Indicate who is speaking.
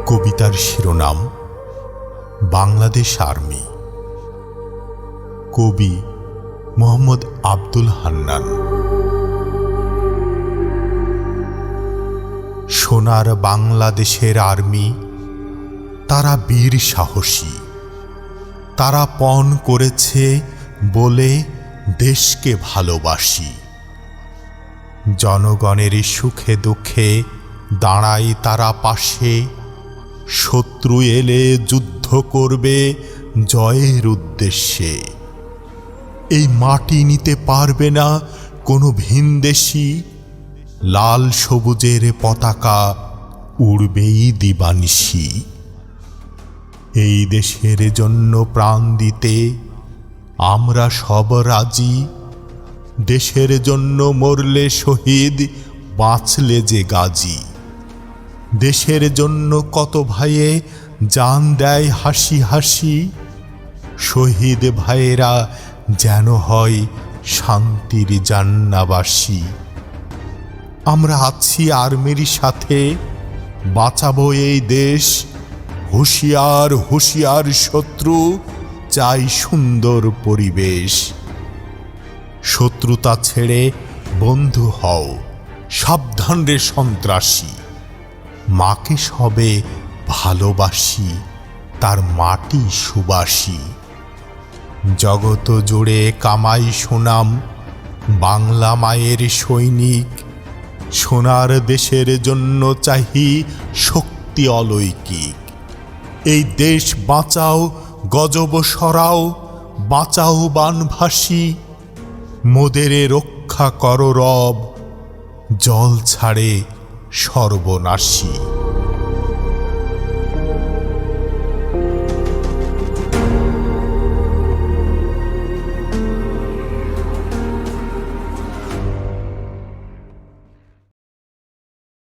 Speaker 1: কবিতার শিরোনাম বাংলাদেশ আর্মি। কবি মোহাম্মদ আব্দুল হান্নান। সোনার বাংলাদেশের আর্মি, তারা বীর সাহসী, তারা পণ করেছে বলে দেশকে ভালোবাসি। জনগণের সুখে দুঃখে দাঁড়ায় তারা পাশে, শত্রু এলে যুদ্ধ করবে জয়ের উদ্দেশ্যে। এই মাটি নিতে পারবে না কোনো ভিনদেশী, লাল সবুজের পতাকা উড়বেই দিবানিশি। এই দেশের জন্য প্রাণ দিতে আমরা সব রাজি, দেশের জন্য মরলে শহীদ, বাঁচলে যে গাজী। দেশের জন্য কত ভাইয়ে জান দেয় হাসি হাসি, শহীদ ভাইয়েরা যেন হয় শান্তির জান্নাবাসী। আমরা আছি আর্মির সাথে, বাঁচাবো এই দেশ। হুঁশিয়ার হুঁশিয়ার শত্রু, চাই সুন্দর পরিবেশ। শত্রুতা ছেড়ে বন্ধু হও, সাবধান রে সন্ত্রাসী। মাকে সবে ভালোবাসি, তার মাটি সুবাসী। জগত জুড়ে কামাই সুনাম, বাংলা মায়ের সৈনিক। সোনার দেশের জন্য চাহি শক্তি অলৌকিক। এই দেশ বাঁচাও, গজব সরাও, বাঁচাও বানভাসী। মোদের রক্ষা করো রব, জল ছাড়ে সর্বনাশী।